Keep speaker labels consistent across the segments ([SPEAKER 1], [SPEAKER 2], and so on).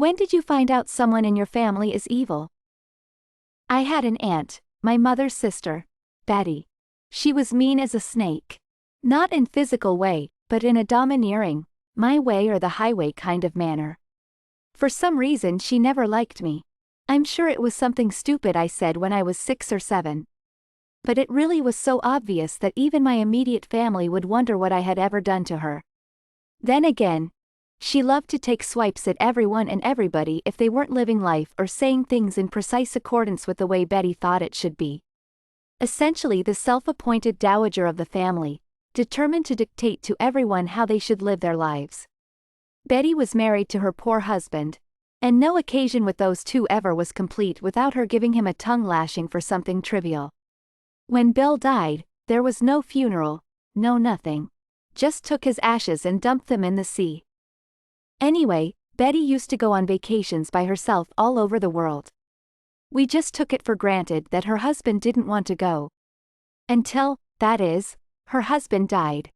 [SPEAKER 1] When did you find out someone in your family is evil? I had an aunt, my mother's sister, Betty. She was mean as a snake. Not in physical way, but in a domineering, my way or the highway kind of manner. For some reason she never liked me. I'm sure it was something stupid I said when I was 6 or 7. But it really was so obvious that even my immediate family would wonder what I had ever done to her. Then again, she loved to take swipes at everyone and everybody if they weren't living life or saying things in precise accordance with the way Betty thought it should be. Essentially the self-appointed dowager of the family, determined to dictate to everyone how they should live their lives. Betty was married to her poor husband, and no occasion with those two ever was complete without her giving him a tongue lashing for something trivial. When Bill died, there was no funeral, no nothing. Just took his ashes and dumped them in the sea. Anyway, Betty used to go on vacations by herself all over the world. We just took it for granted that her husband didn't want to go. Until, that is, her husband died.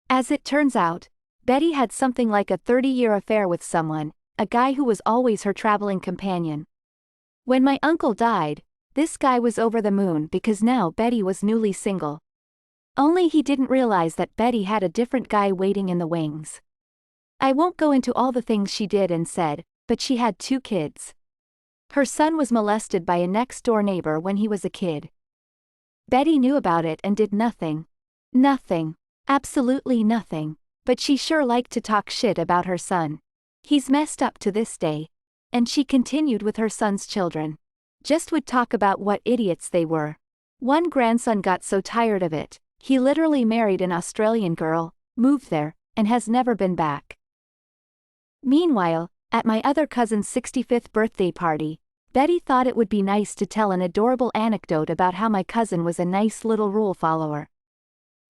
[SPEAKER 1] As it turns out, Betty had something like a 30-year affair with someone, a guy who was always her traveling companion. When my uncle died, this guy was over the moon because now Betty was newly single. Only he didn't realize that Betty had a different guy waiting in the wings. I won't go into all the things she did and said, but she had 2 kids. Her son was molested by a next-door neighbor when he was a kid. Betty knew about it and did nothing. Nothing. Absolutely nothing. But she sure liked to talk shit about her son. He's messed up to this day. And she continued with her son's children. Just would talk about what idiots they were. One grandson got so tired of it, he literally married an Australian girl, moved there, and has never been back. Meanwhile, at my other cousin's 65th birthday party, Betty thought it would be nice to tell an adorable anecdote about how my cousin was a nice little rule follower.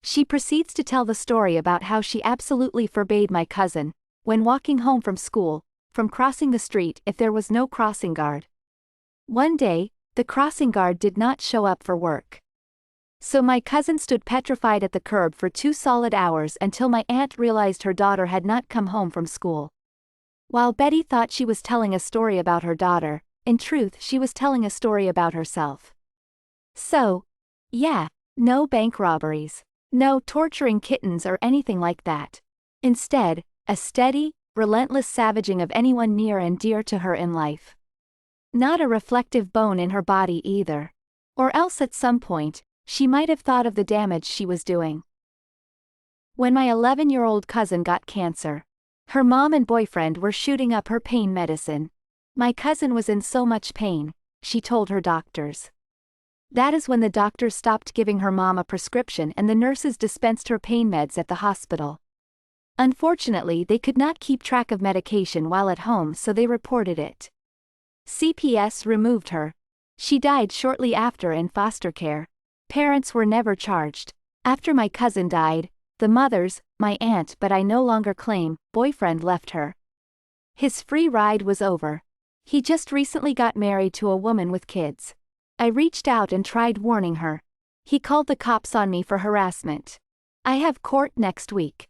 [SPEAKER 1] She proceeds to tell the story about how she absolutely forbade my cousin, when walking home from school, from crossing the street if there was no crossing guard. One day, the crossing guard did not show up for work. So my cousin stood petrified at the curb for 2 solid hours until my aunt realized her daughter had not come home from school. While Betty thought she was telling a story about her daughter, in truth she was telling a story about herself. So, yeah, no bank robberies, no torturing kittens or anything like that. Instead, a steady, relentless savaging of anyone near and dear to her in life. Not a reflective bone in her body either. Or else at some point, she might have thought of the damage she was doing. When my 11-year-old cousin got cancer, her mom and boyfriend were shooting up her pain medicine. My cousin was in so much pain, she told her doctors. That is when the doctors stopped giving her mom a prescription and the nurses dispensed her pain meds at the hospital. Unfortunately, they could not keep track of medication while at home, so they reported it. CPS removed her. She died shortly after in foster care. Parents were never charged. After my cousin died, the mother's, my aunt but I no longer claim, boyfriend left her. His free ride was over. He just recently got married to a woman with kids. I reached out and tried warning her. He called the cops on me for harassment. I have court next week.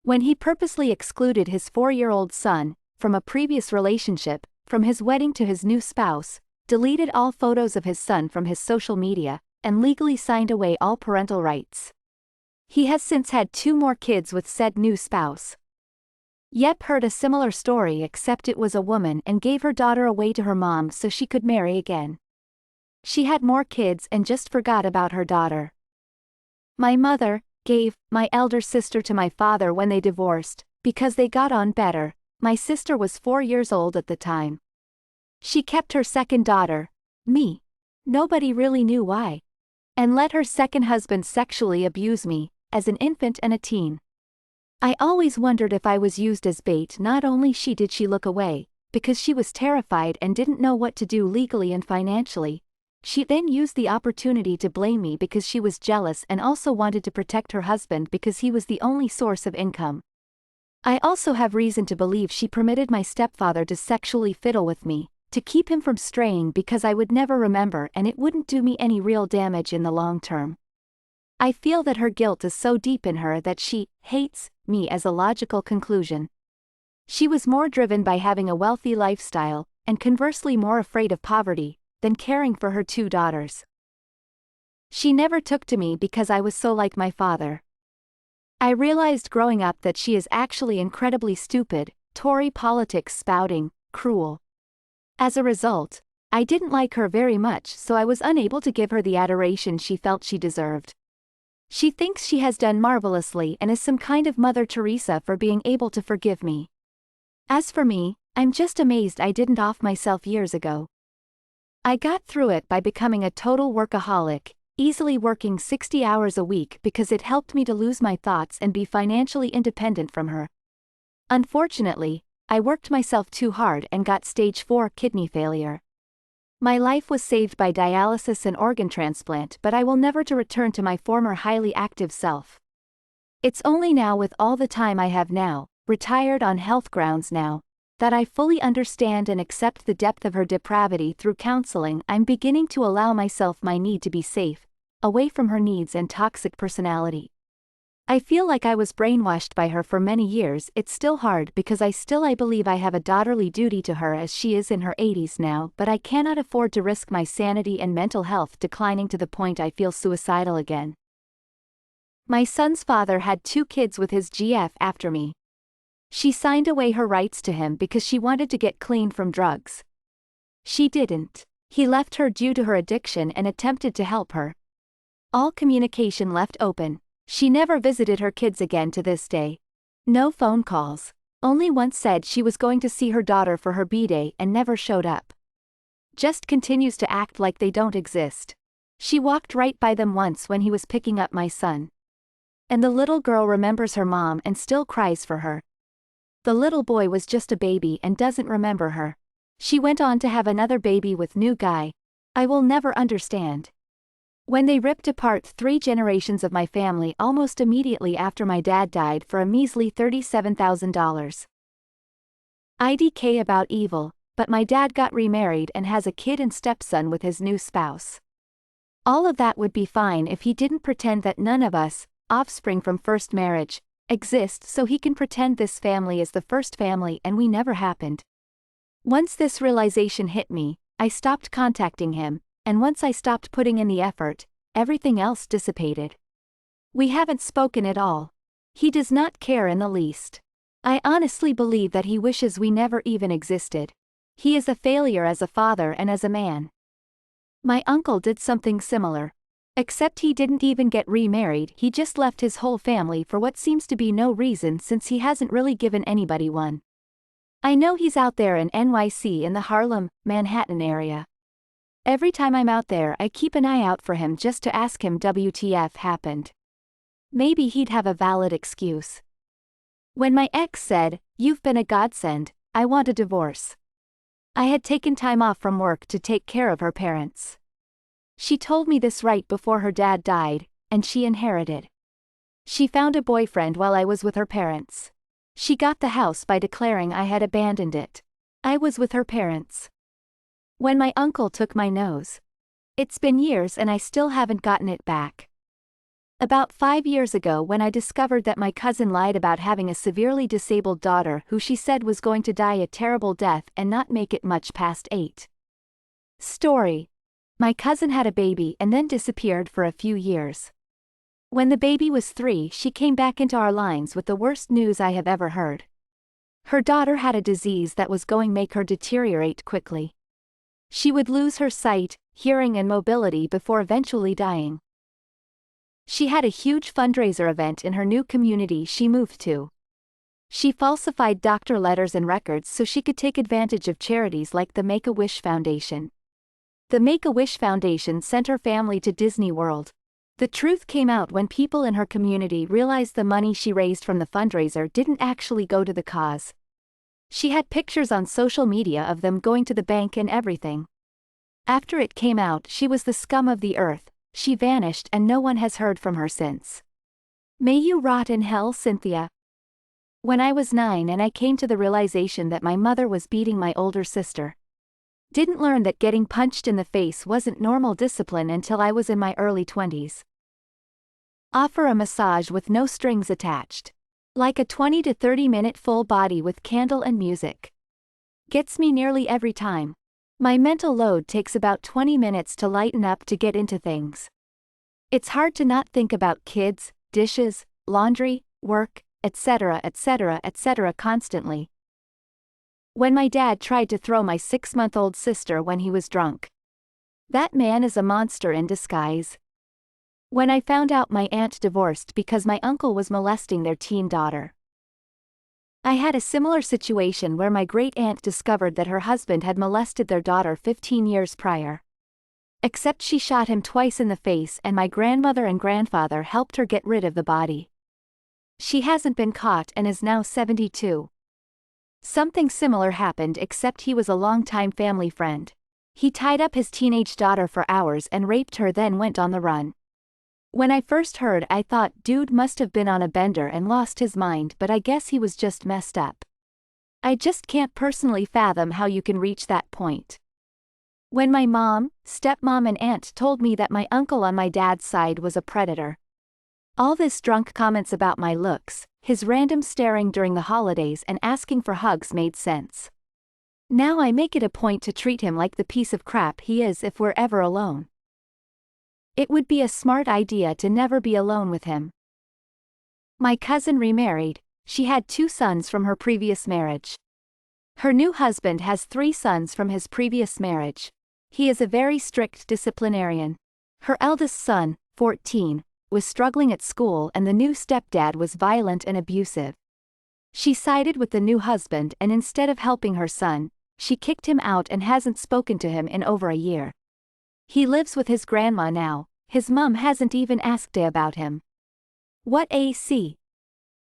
[SPEAKER 1] When he purposely excluded his 4-year-old son, from a previous relationship, from his wedding to his new spouse, deleted all photos of his son from his social media, and legally signed away all parental rights. He has since had 2 more kids with said new spouse. Yep, heard a similar story except it was a woman and gave her daughter away to her mom so she could marry again. She had more kids and just forgot about her daughter. My mother gave my elder sister to my father when they divorced, because they got on better. My sister was 4 years old at the time. She kept her second daughter, me. Nobody really knew why. And let her second husband sexually abuse me, as an infant and a teen. I always wondered if I was used as bait. Not only did she look away, because she was terrified and didn't know what to do legally and financially, she then used the opportunity to blame me because she was jealous and also wanted to protect her husband because he was the only source of income. I also have reason to believe she permitted my stepfather to sexually fiddle with me, to keep him from straying because I would never remember and it wouldn't do me any real damage in the long term. I feel that her guilt is so deep in her that she hates me as a logical conclusion. She was more driven by having a wealthy lifestyle, and conversely more afraid of poverty, than caring for her 2 daughters. She never took to me because I was so like my father. I realized growing up that she is actually incredibly stupid, Tory politics spouting, cruel. As a result, I didn't like her very much, so I was unable to give her the adoration she felt she deserved. She thinks she has done marvelously and is some kind of Mother Teresa for being able to forgive me. As for me, I'm just amazed I didn't off myself years ago. I got through it by becoming a total workaholic, easily working 60 hours a week because it helped me to lose my thoughts and be financially independent from her. Unfortunately, I worked myself too hard and got stage 4 kidney failure. My life was saved by dialysis and organ transplant, but I will never to return to my former highly active self. It's only now, with all the time I have now, retired on health grounds now, that I fully understand and accept the depth of her depravity. Through counseling, I'm beginning to allow myself my need to be safe, away from her needs and toxic personality. I feel like I was brainwashed by her for many years. It's still hard because I believe I have a daughterly duty to her, as she is in her 80s now, but I cannot afford to risk my sanity and mental health declining to the point I feel suicidal again. My son's father had 2 kids with his GF after me. She signed away her rights to him because she wanted to get clean from drugs. She didn't. He left her due to her addiction and attempted to help her. All communication left open. She never visited her kids again to this day. No phone calls. Only once said she was going to see her daughter for her B-day and never showed up. Just continues to act like they don't exist. She walked right by them once when he was picking up my son. And the little girl remembers her mom and still cries for her. The little boy was just a baby and doesn't remember her. She went on to have another baby with new guy. I will never understand. When they ripped apart 3 generations of my family almost immediately after my dad died for a measly $37,000. IDK about evil, but my dad got remarried and has a kid and stepson with his new spouse. All of that would be fine if he didn't pretend that none of us, offspring from first marriage, exist, so he can pretend this family is the first family and we never happened. Once this realization hit me, I stopped contacting him, and once I stopped putting in the effort, everything else dissipated. We haven't spoken at all. He does not care in the least. I honestly believe that he wishes we never even existed. He is a failure as a father and as a man. My uncle did something similar. Except he didn't even get remarried, he just left his whole family for what seems to be no reason, since he hasn't really given anybody one. I know he's out there in NYC, in the Harlem, Manhattan area. Every time I'm out there I keep an eye out for him just to ask him WTF happened. Maybe he'd have a valid excuse. When my ex said, "You've been a godsend, I want a divorce," I had taken time off from work to take care of her parents. She told me this right before her dad died, and she inherited. She found a boyfriend while I was with her parents. She got the house by declaring I had abandoned it. I was with her parents. When my uncle took my nose. It's been years and I still haven't gotten it back. About 5 years ago, when I discovered that my cousin lied about having a severely disabled daughter who she said was going to die a terrible death and not make it much past 8. Story. My cousin had a baby and then disappeared for a few years. When the baby was 3, she came back into our lines with the worst news I have ever heard. Her daughter had a disease that was going to make her deteriorate quickly. She would lose her sight, hearing and mobility before eventually dying. She had a huge fundraiser event in her new community she moved to. She falsified doctor letters and records so she could take advantage of charities like the Make-A-Wish Foundation. The Make-A-Wish Foundation sent her family to Disney World. The truth came out when people in her community realized the money she raised from the fundraiser didn't actually go to the cause. She had pictures on social media of them going to the bank and everything. After it came out she was the scum of the earth, she vanished and no one has heard from her since. May you rot in hell, Cynthia. When I was 9 and I came to the realization that my mother was beating my older sister. Didn't learn that getting punched in the face wasn't normal discipline until I was in my early 20s. Offer a massage with no strings attached. Like a 20 to 30 minute full body with candle and music. Gets me nearly every time. My mental load takes about 20 minutes to lighten up to get into things. It's hard to not think about kids, dishes, laundry, work, etc., etc., etc. constantly. When my dad tried to throw my 6-month-old sister when he was drunk. That man is a monster in disguise. When I found out my aunt divorced because my uncle was molesting their teen daughter. I had a similar situation where my great-aunt discovered that her husband had molested their daughter 15 years prior. Except she shot him twice in the face and my grandmother and grandfather helped her get rid of the body. She hasn't been caught and is now 72. Something similar happened except he was a longtime family friend. He tied up his teenage daughter for hours and raped her then went on the run. When I first heard I thought dude must have been on a bender and lost his mind but I guess he was just messed up. I just can't personally fathom how you can reach that point. When my mom, stepmom and aunt told me that my uncle on my dad's side was a predator. All this drunk comments about my looks, his random staring during the holidays and asking for hugs made sense. Now I make it a point to treat him like the piece of crap he is if we're ever alone. It would be a smart idea to never be alone with him. My cousin remarried, she had 2 sons from her previous marriage. Her new husband has 3 sons from his previous marriage. He is a very strict disciplinarian. Her eldest son, 14, was struggling at school and the new stepdad was violent and abusive. She sided with the new husband and instead of helping her son, she kicked him out and hasn't spoken to him in over a year. He lives with his grandma now, his mum hasn't even asked about him. What a.c.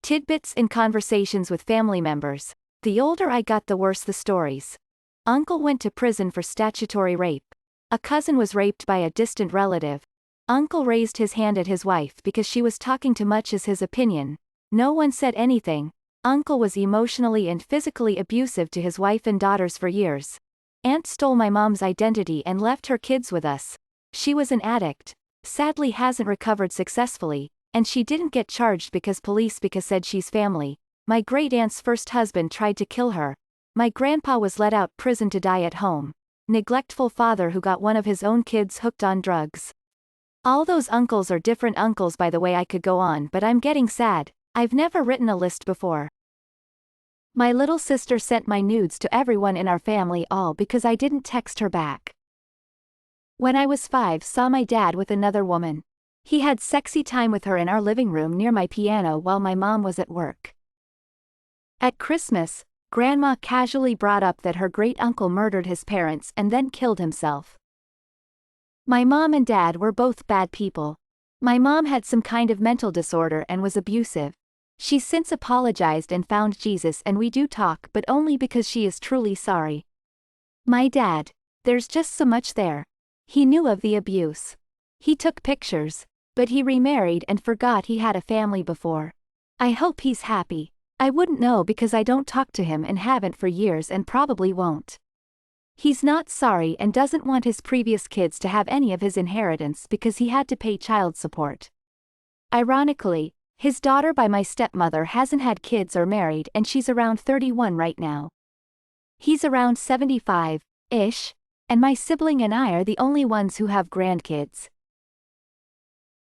[SPEAKER 1] Tidbits in conversations with family members. The older I got the worse the stories. Uncle went to prison for statutory rape. A cousin was raped by a distant relative. Uncle raised his hand at his wife because she was talking too much as his opinion. No one said anything. Uncle was emotionally and physically abusive to his wife and daughters for years. Aunt stole my mom's identity and left her kids with us. She was an addict. Sadly hasn't recovered successfully, and she didn't get charged because said she's family. My great-aunt's first husband tried to kill her. My grandpa was let out prison to die at home. Neglectful father who got one of his own kids hooked on drugs. All those uncles are different uncles by the way I could go on but I'm getting sad, I've never written a list before. My little sister sent my nudes to everyone in our family all because I didn't text her back. When I was 5 saw my dad with another woman. He had sexy time with her in our living room near my piano while my mom was at work. At Christmas, Grandma casually brought up that her great-uncle murdered his parents and then killed himself. My mom and dad were both bad people. My mom had some kind of mental disorder and was abusive. She's since apologized and found Jesus and we do talk but only because she is truly sorry. My dad, there's just so much there. He knew of the abuse. He took pictures, but he remarried and forgot he had a family before. I hope he's happy. I wouldn't know because I don't talk to him and haven't for years and probably won't. He's not sorry and doesn't want his previous kids to have any of his inheritance because he had to pay child support. Ironically, his daughter by my stepmother hasn't had kids or married and she's around 31 right now. He's around 75-ish, and my sibling and I are the only ones who have grandkids.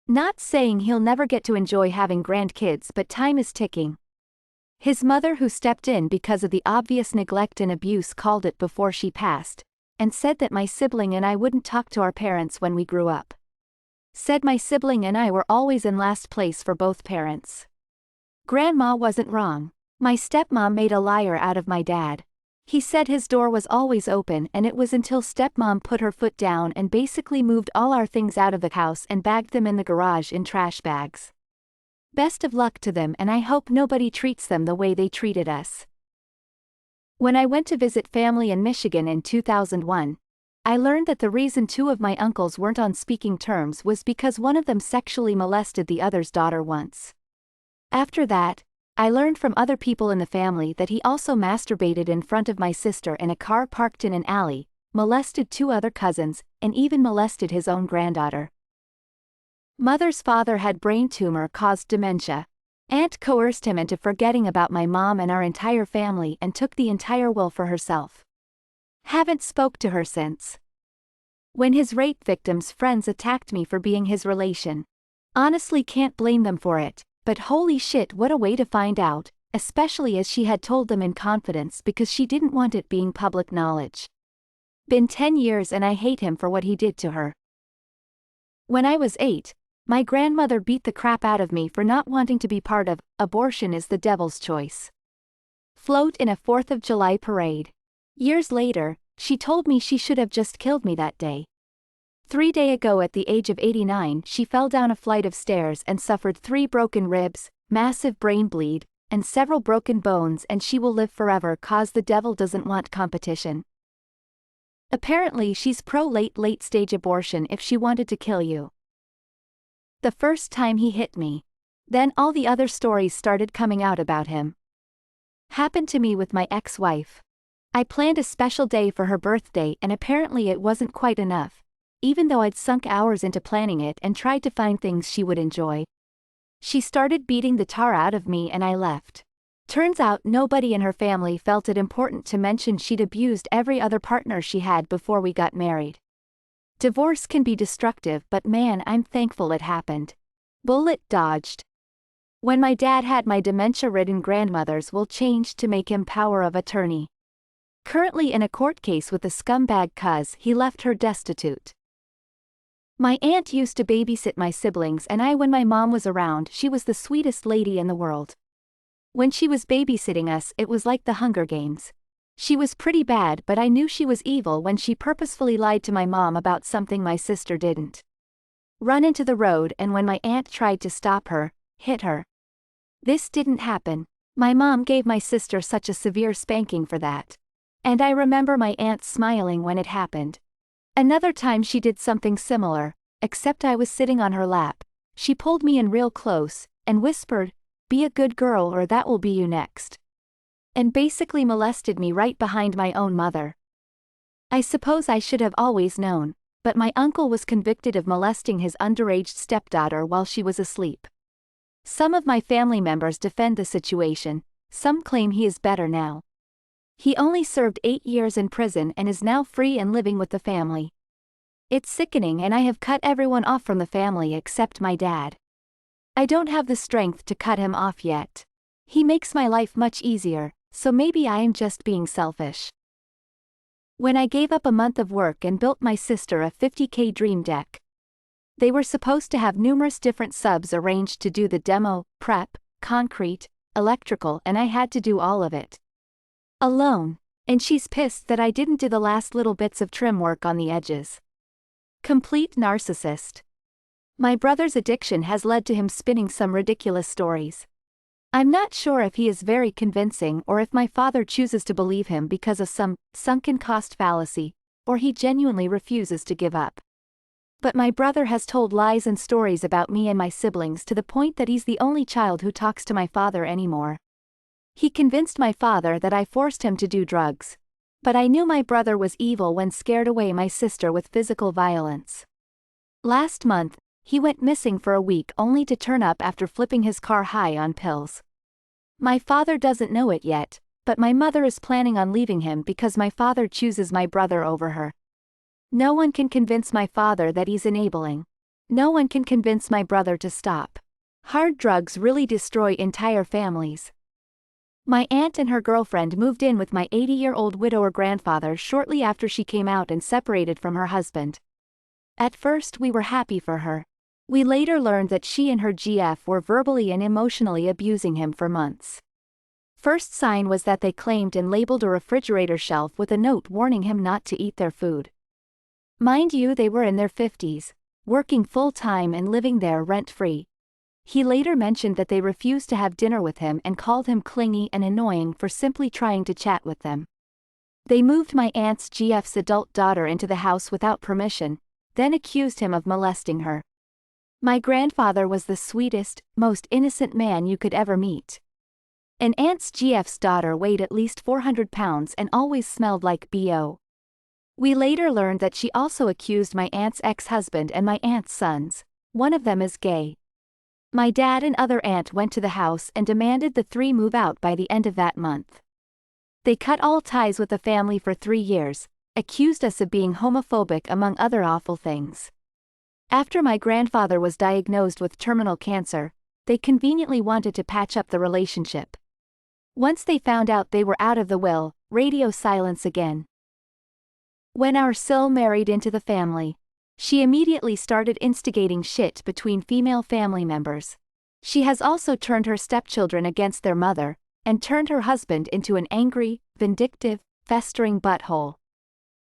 [SPEAKER 1] Not saying he'll never get to enjoy having grandkids but time is ticking. His mother who stepped in because of the obvious neglect and abuse called it before she passed, and said that my sibling and I wouldn't talk to our parents when we grew up. Said my sibling and I were always in last place for both parents. Grandma wasn't wrong. My stepmom made a liar out of my dad. He said his door was always open and it was until stepmom put her foot down and basically moved all our things out of the house and bagged them in the garage in trash bags. Best of luck to them and I hope nobody treats them the way they treated us. When I went to visit family in Michigan in 2001, I learned that the reason 2 of my uncles weren't on speaking terms was because one of them sexually molested the other's daughter once. After that, I learned from other people in the family that he also masturbated in front of my sister in a car parked in an alley, molested 2 other cousins, and even molested his own granddaughter. Mother's father had brain tumor caused dementia. Aunt coerced him into forgetting about my mom and our entire family and took the entire will for herself. Haven't spoke to her since. When his rape victim's friends attacked me for being his relation. Honestly can't blame them for it, but holy shit, what a way to find out, especially as she had told them in confidence because she didn't want it being public knowledge. Been 10 years and I hate him for what he did to her. When I was 8, my grandmother beat the crap out of me for not wanting to be part of Abortion is the Devil's Choice float in a 4th of July parade. Years later, she told me she should have just killed me that day. 3 days ago at the age of 89 she fell down a flight of stairs and suffered 3 broken ribs, massive brain bleed, and several broken bones, and she will live forever cause the devil doesn't want competition. Apparently she's pro late stage abortion if she wanted to kill you. The first time he hit me. Then all the other stories started coming out about him. Happened to me with my ex-wife. I planned a special day for her birthday and apparently it wasn't quite enough, even though I'd sunk hours into planning it and tried to find things she would enjoy. She started beating the tar out of me and I left. Turns out nobody in her family felt it important to mention she'd abused every other partner she had before we got married. Divorce can be destructive, but man, I'm thankful it happened. Bullet dodged. When my dad had my dementia-ridden grandmother's will changed to make him power of attorney. Currently in a court case with a scumbag cuz he left her destitute. My aunt used to babysit my siblings and when my mom was around she was the sweetest lady in the world. When she was babysitting us it was like the Hunger Games. She was pretty bad, but I knew she was evil when she purposefully lied to my mom about something my sister didn't. Run into the road, and when my aunt tried to stop her, hit her. This didn't happen. My mom gave my sister such a severe spanking for that. And I remember my aunt smiling when it happened. Another time she did something similar, except I was sitting on her lap. She pulled me in real close, and whispered, "Be a good girl or that will be you next." And basically molested me right behind my own mother. I suppose I should have always known, but my uncle was convicted of molesting his underage stepdaughter while she was asleep. Some of my family members defend the situation, some claim he is better now. He only served 8 years in prison and is now free and living with the family. It's sickening, and I have cut everyone off from the family except my dad. I don't have the strength to cut him off yet. He makes my life much easier, so maybe I am just being selfish. When I gave up a month of work and built my sister a 50K dream deck. They were supposed to have numerous different subs arranged to do the demo, prep, concrete, electrical, and I had to do all of it alone, and she's pissed that I didn't do the last little bits of trim work on the edges. Complete narcissist. My brother's addiction has led to him spinning some ridiculous stories. I'm not sure if he is very convincing or if my father chooses to believe him because of some sunken cost fallacy, or he genuinely refuses to give up. But my brother has told lies and stories about me and my siblings to the point that he's the only child who talks to my father anymore. He convinced my father that I forced him to do drugs. But I knew my brother was evil when scared away my sister with physical violence. Last month, he went missing for a week only to turn up after flipping his car high on pills. My father doesn't know it yet, but my mother is planning on leaving him because my father chooses my brother over her. No one can convince my father that he's enabling. No one can convince my brother to stop. Hard drugs really destroy entire families. My aunt and her girlfriend moved in with my 80-year-old widower grandfather shortly after she came out and separated from her husband. At first we were happy for her. We later learned that she and her GF were verbally and emotionally abusing him for months. First sign was that they claimed and labeled a refrigerator shelf with a note warning him not to eat their food. Mind you, they were in their 50s, working full-time and living there rent-free. He later mentioned that they refused to have dinner with him and called him clingy and annoying for simply trying to chat with them. They moved my aunt's GF's adult daughter into the house without permission, then accused him of molesting her. My grandfather was the sweetest, most innocent man you could ever meet. An aunt's GF's daughter weighed at least 400 pounds and always smelled like BO. We later learned that she also accused my aunt's ex-husband and my aunt's sons. One of them is gay. My dad and other aunt went to the house and demanded the three move out by the end of that month. They cut all ties with the family for 3 years, accused us of being homophobic among other awful things. After my grandfather was diagnosed with terminal cancer, they conveniently wanted to patch up the relationship. Once they found out they were out of the will, radio silence again. When our Sil married into the family, she immediately started instigating shit between female family members. She has also turned her stepchildren against their mother, and turned her husband into an angry, vindictive, festering butthole.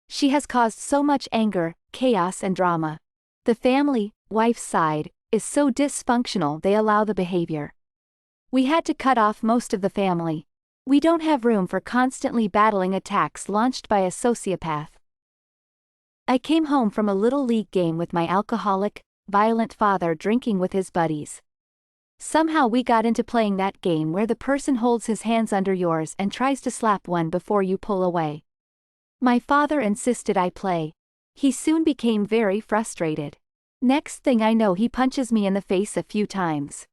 [SPEAKER 1] She has caused so much anger, chaos and drama. The family, wife's side, is so dysfunctional they allow the behavior. We had to cut off most of the family. We don't have room for constantly battling attacks launched by a sociopath. I came home from a little league game with my alcoholic, violent father drinking with his buddies. Somehow we got into playing that game where the person holds his hands under yours and tries to slap one before you pull away. My father insisted I play. He soon became very frustrated. Next thing I know, he punches me in the face a few times.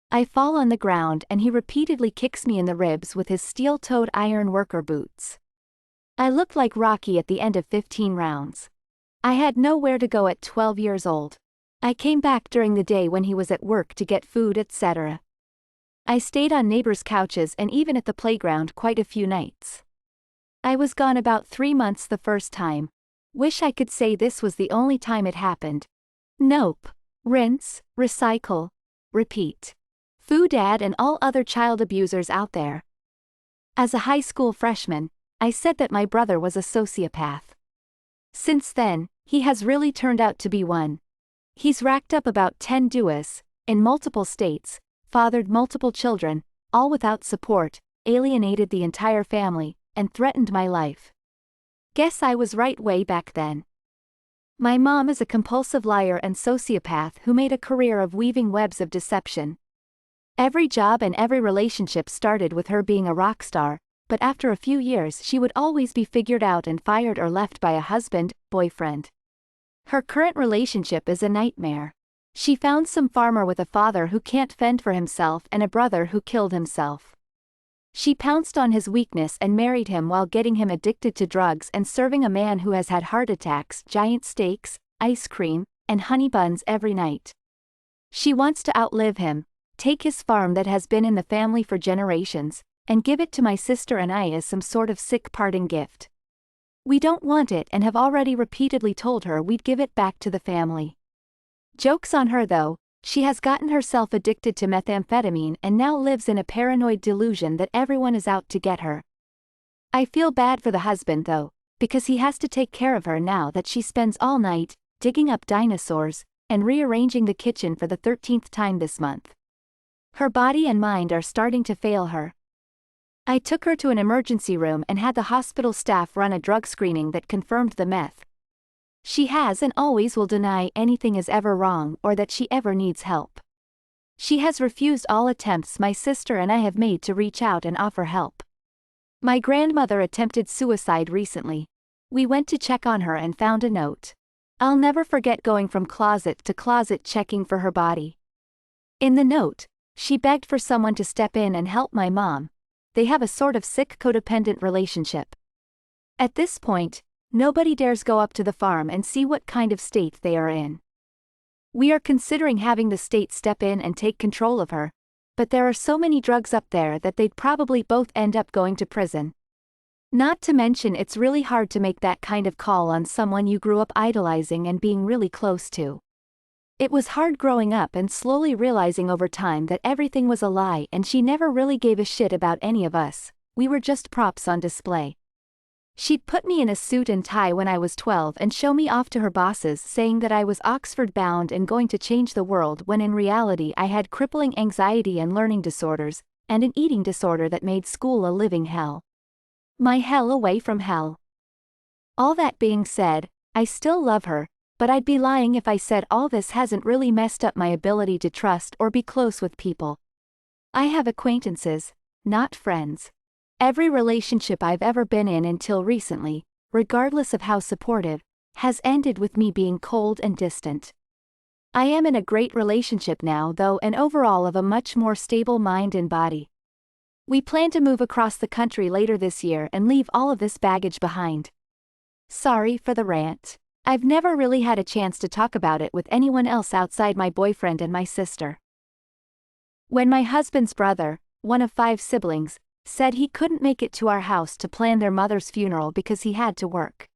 [SPEAKER 1] I fall on the ground and he repeatedly kicks me in the ribs with his steel-toed iron worker boots. I looked like Rocky at the end of 15 rounds. I had nowhere to go at 12 years old. I came back during the day when he was at work to get food, etc. I stayed on neighbors' couches and even at the playground quite a few nights. I was gone about 3 months the first time. Wish I could say this was the only time it happened. Nope. Rinse, recycle, repeat. Foo dad and all other child abusers out there. As a high school freshman, I said that my brother was a sociopath. Since then, he has really turned out to be one. He's racked up about 10 DUAs, in multiple states, fathered multiple children, all without support, alienated the entire family, and threatened my life. Guess I was right way back then. My mom is a compulsive liar and sociopath who made a career of weaving webs of deception. Every job and every relationship started with her being a rock star, but after a few years she would always be figured out and fired or left by a husband, boyfriend. Her current relationship is a nightmare. She found some farmer with a father who can't fend for himself and a brother who killed himself. She pounced on his weakness and married him while getting him addicted to drugs and serving a man who has had heart attacks, giant steaks, ice cream, and honey buns every night. She wants to outlive him, take his farm that has been in the family for generations, and give it to my sister and I as some sort of sick parting gift. We don't want it and have already repeatedly told her we'd give it back to the family. Joke's on her though, she has gotten herself addicted to methamphetamine and now lives in a paranoid delusion that everyone is out to get her. I feel bad for the husband though, because he has to take care of her now that she spends all night, digging up dinosaurs, and rearranging the kitchen for the 13th time this month. Her body and mind are starting to fail her. I took her to an emergency room and had the hospital staff run a drug screening that confirmed the meth. She has and always will deny anything is ever wrong or that she ever needs help. She has refused all attempts my sister and I have made to reach out and offer help. My grandmother attempted suicide recently. We went to check on her and found a note. I'll never forget going from closet to closet checking for her body. In the note, she begged for someone to step in and help my mom. They have a sort of sick codependent relationship. At this point, nobody dares go up to the farm and see what kind of state they are in. We are considering having the state step in and take control of her, but there are so many drugs up there that they'd probably both end up going to prison. Not to mention it's really hard to make that kind of call on someone you grew up idolizing and being really close to. It was hard growing up and slowly realizing over time that everything was a lie and she never really gave a shit about any of us, we were just props on display. She'd put me in a suit and tie when I was 12 and show me off to her bosses saying that I was Oxford bound and going to change the world when in reality I had crippling anxiety and learning disorders, and an eating disorder that made school a living hell. My hell away from hell. All that being said, I still love her, but I'd be lying if I said all this hasn't really messed up my ability to trust or be close with people. I have acquaintances, not friends. Every relationship I've ever been in until recently, regardless of how supportive, has ended with me being cold and distant. I am in a great relationship now though, and overall of a much more stable mind and body. We plan to move across the country later this year and leave all of this baggage behind. Sorry for the rant. I've never really had a chance to talk about it with anyone else outside my boyfriend and my sister. When my husband's brother, one of 5 siblings, said he couldn't make it to our house to plan their mother's funeral because he had to work.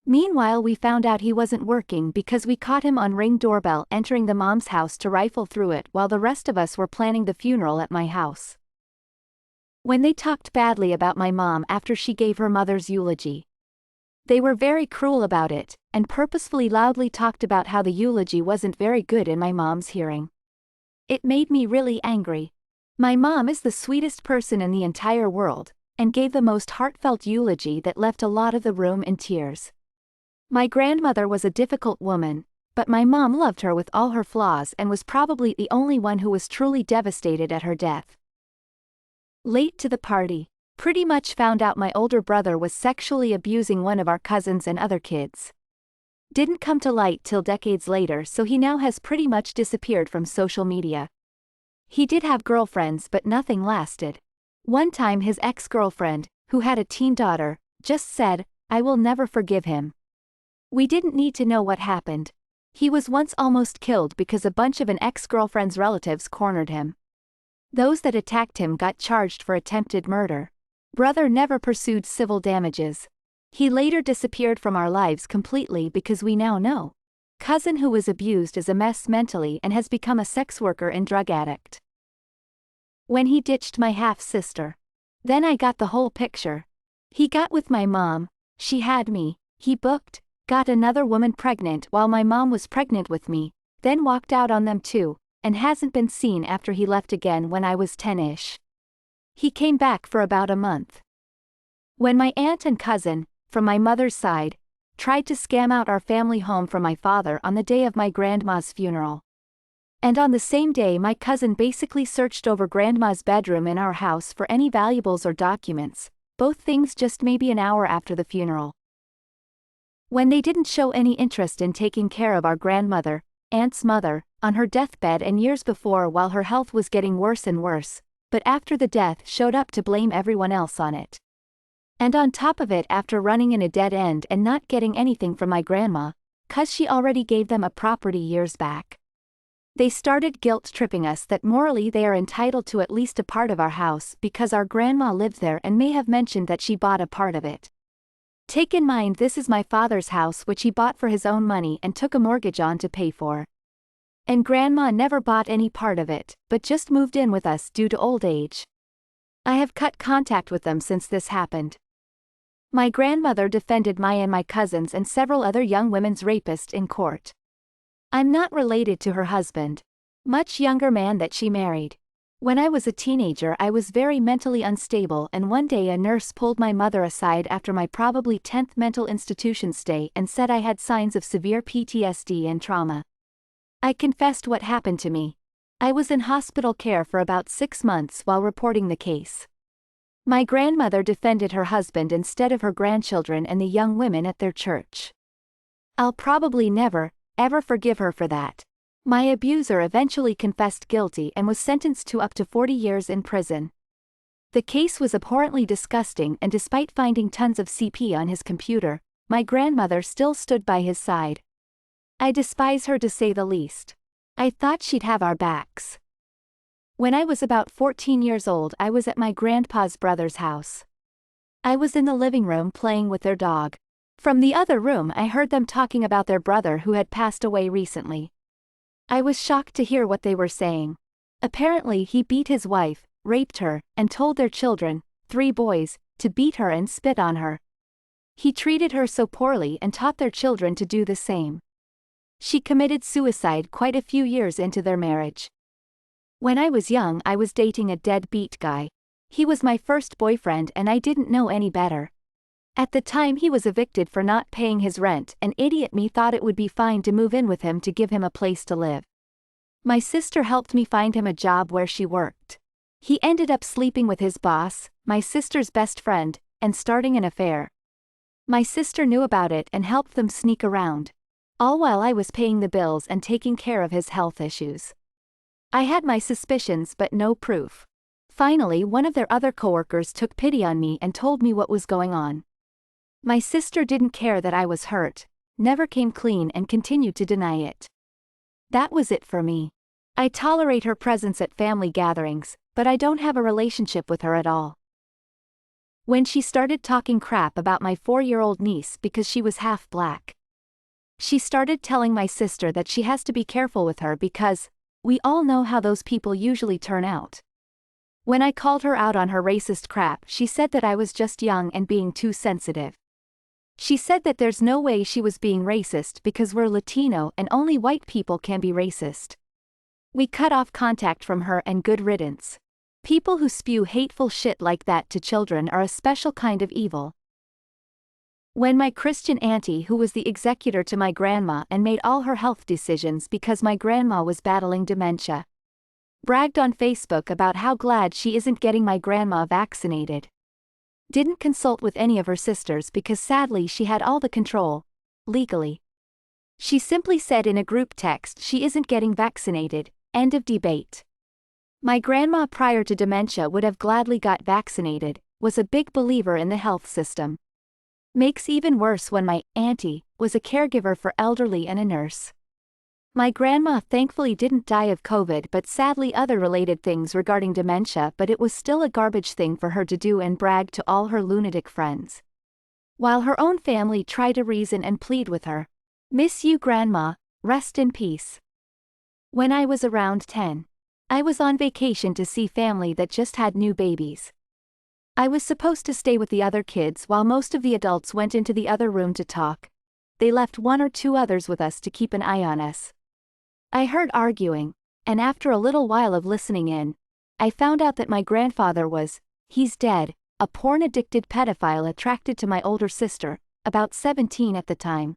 [SPEAKER 1] Meanwhile, we found out he wasn't working because we caught him on Ring doorbell entering the mom's house to rifle through it while the rest of us were planning the funeral at my house. When they talked badly about my mom after she gave her mother's eulogy, they were very cruel about it, and purposefully loudly talked about how the eulogy wasn't very good in my mom's hearing. It made me really angry. My mom is the sweetest person in the entire world, and gave the most heartfelt eulogy that left a lot of the room in tears. My grandmother was a difficult woman, but my mom loved her with all her flaws and was probably the only one who was truly devastated at her death. Late to the party. Pretty much found out my older brother was sexually abusing one of our cousins and other kids. Didn't come to light till decades later, so he now has pretty much disappeared from social media. He did have girlfriends but nothing lasted. One time his ex-girlfriend, who had a teen daughter, just said, "I will never forgive him." We didn't need to know what happened. He was once almost killed because a bunch of an ex-girlfriend's relatives cornered him. Those that attacked him got charged for attempted murder. Brother never pursued civil damages. He later disappeared from our lives completely because we now know. Cousin who was abused is a mess mentally and has become a sex worker and drug addict. When he ditched my half-sister. Then I got the whole picture. He got with my mom, she had me, he booked, got another woman pregnant while my mom was pregnant with me, then walked out on them too, and hasn't been seen after he left again when I was 10-ish. He came back for about a month. When my aunt and cousin, from my mother's side, tried to scam out our family home from my father on the day of my grandma's funeral. And on the same day my cousin basically searched over grandma's bedroom in our house for any valuables or documents, both things just maybe an hour after the funeral. When they didn't show any interest in taking care of our grandmother, aunt's mother, on her deathbed and years before while her health was getting worse and worse, but after the death showed up to blame everyone else on it. And on top of it, after running in a dead end and not getting anything from my grandma, 'cause she already gave them a property years back. They started guilt-tripping us that morally they are entitled to at least a part of our house because our grandma lived there and may have mentioned that she bought a part of it. Take in mind this is my father's house which he bought for his own money and took a mortgage on to pay for. And grandma never bought any part of it, but just moved in with us due to old age. I have cut contact with them since this happened. My grandmother defended my and my cousins and several other young women's rapists in court. I'm not related to her husband, much younger man that she married. When I was a teenager I was very mentally unstable, and one day a nurse pulled my mother aside after my probably 10th mental institution stay and said I had signs of severe PTSD and trauma. I confessed what happened to me. I was in hospital care for about 6 months while reporting the case. My grandmother defended her husband instead of her grandchildren and the young women at their church. I'll probably never, ever forgive her for that. My abuser eventually confessed guilty and was sentenced to up to 40 years in prison. The case was abhorrently disgusting, and despite finding tons of CP on his computer, my grandmother still stood by his side. I despise her to say the least. I thought she'd have our backs. When I was about 14 years old I was at my grandpa's brother's house. I was in the living room playing with their dog. From the other room I heard them talking about their brother who had passed away recently. I was shocked to hear what they were saying. Apparently he beat his wife, raped her, and told their children, 3 boys, to beat her and spit on her. He treated her so poorly and taught their children to do the same. She committed suicide quite a few years into their marriage. When I was young I was dating a deadbeat guy. He was my first boyfriend and I didn't know any better. At the time he was evicted for not paying his rent, and idiot me thought it would be fine to move in with him to give him a place to live. My sister helped me find him a job where she worked. He ended up sleeping with his boss, my sister's best friend, and starting an affair. My sister knew about it and helped them sneak around. all while I was paying the bills and taking care of his health issues. I had my suspicions but no proof. Finally, one of their other coworkers took pity on me and told me what was going on. My sister didn't care that I was hurt, never came clean and continued to deny it. That was it for me. I tolerate her presence at family gatherings, but I don't have a relationship with her at all. When she started talking crap about my 4-year-old niece because she was half black. She started telling my sister that she has to be careful with her because, we all know how those people usually turn out. When I called her out on her racist crap, she said that I was just young and being too sensitive. She said that there's no way she was being racist because we're Latino and only white people can be racist. We cut off contact from her and good riddance. People who spew hateful shit like that to children are a special kind of evil. When my Christian auntie, who was the executor to my grandma and made all her health decisions because my grandma was battling dementia, bragged on Facebook about how glad she isn't getting my grandma vaccinated. Didn't consult with any of her sisters because sadly she had all the control, legally. She simply said in a group text she isn't getting vaccinated, end of debate. My grandma prior to dementia would have gladly got vaccinated, was a big believer in the health system. Makes even worse when my auntie was a caregiver for elderly and a nurse. My grandma thankfully didn't die of COVID but sadly other related things regarding dementia, but it was still a garbage thing for her to do and brag to all her lunatic friends. While her own family tried to reason and plead with her. Miss you grandma, rest in peace. When I was around 10, I was on vacation to see family that just had new babies. I was supposed to stay with the other kids while most of the adults went into the other room to talk. They left 1 or 2 others with us to keep an eye on us. I heard arguing, and after a little while of listening in, I found out that my grandfather was, he's dead, a porn-addicted pedophile attracted to my older sister, about 17 at the time.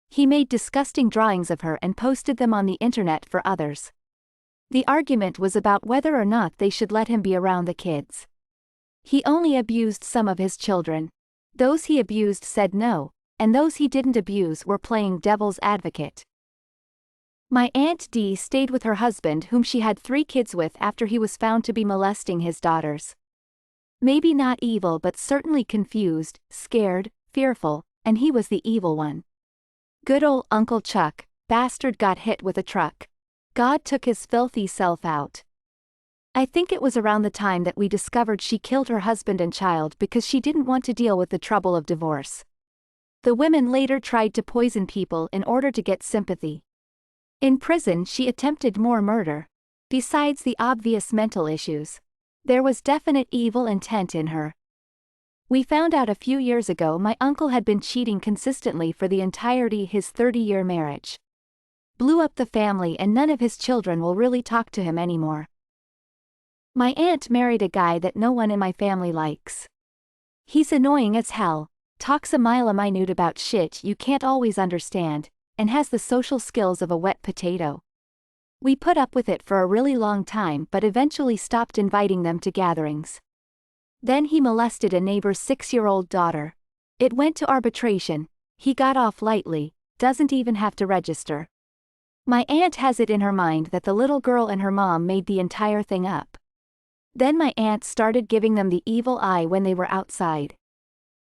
[SPEAKER 1] He made disgusting drawings of her and posted them on the internet for others. The argument was about whether or not they should let him be around the kids. He only abused some of his children. Those he abused said no, and those he didn't abuse were playing devil's advocate. My Aunt Dee stayed with her husband whom she had 3 kids with after he was found to be molesting his daughters. Maybe not evil but certainly confused, scared, fearful, and he was the evil one. Good ol' Uncle Chuck, bastard got hit with a truck. God took his filthy self out. I think it was around the time that we discovered she killed her husband and child because she didn't want to deal with the trouble of divorce. The women later tried to poison people in order to get sympathy. In prison she attempted more murder. Besides the obvious mental issues, there was definite evil intent in her. We found out a few years ago my uncle had been cheating consistently for the entirety of his 30-year marriage. Blew up the family and none of his children will really talk to him anymore. My aunt married a guy that no one in my family likes. He's annoying as hell, talks a mile a minute about shit you can't always understand, and has the social skills of a wet potato. We put up with it for a really long time but eventually stopped inviting them to gatherings. Then he molested a neighbor's 6-year-old daughter. It went to arbitration, he got off lightly, doesn't even have to register. My aunt has it in her mind that the little girl and her mom made the entire thing up. Then my aunt started giving them the evil eye when they were outside.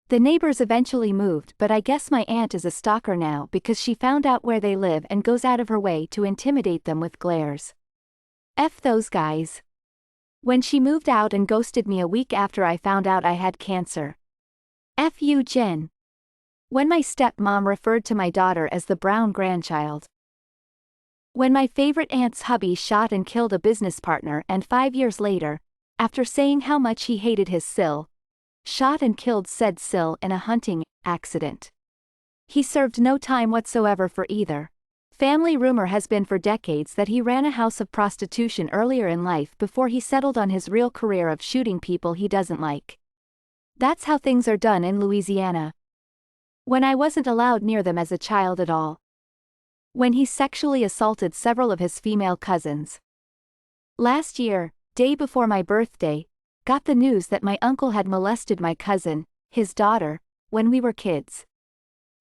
[SPEAKER 1] The neighbors eventually moved, but I guess my aunt is a stalker now because she found out where they live and goes out of her way to intimidate them with glares. F those guys. When she moved out and ghosted me a week after I found out I had cancer. F you Jen. When my stepmom referred to my daughter as the brown grandchild. When my favorite aunt's hubby shot and killed a business partner and 5 years later, after saying how much he hated his Sil, shot and killed said Sil in a hunting accident. He served no time whatsoever for either. Family rumor has been for decades that he ran a house of prostitution earlier in life before he settled on his real career of shooting people he doesn't like. That's how things are done in Louisiana. When I wasn't allowed near them as a child at all. When he sexually assaulted several of his female cousins. Last year, day before my birthday, got the news that my uncle had molested my cousin, his daughter, when we were kids.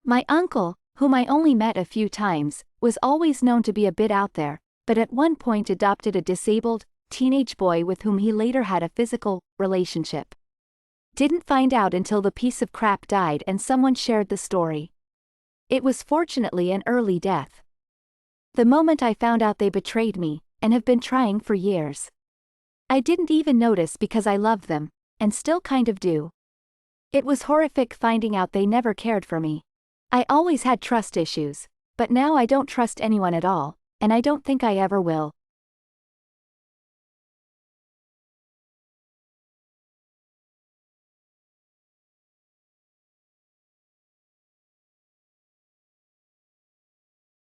[SPEAKER 1] My uncle, whom I only met a few times, was always known to be a bit out there, but at one point adopted a disabled, teenage boy with whom he later had a physical relationship. Didn't find out until the piece of crap died and someone shared the story. It was fortunately an early death. The moment I found out they betrayed me, and have been trying for years. I didn't even notice because I loved them, and still kind of do. It was horrific finding out they never cared for me. I always had trust issues, but now I don't trust anyone at all, and I don't think I ever will.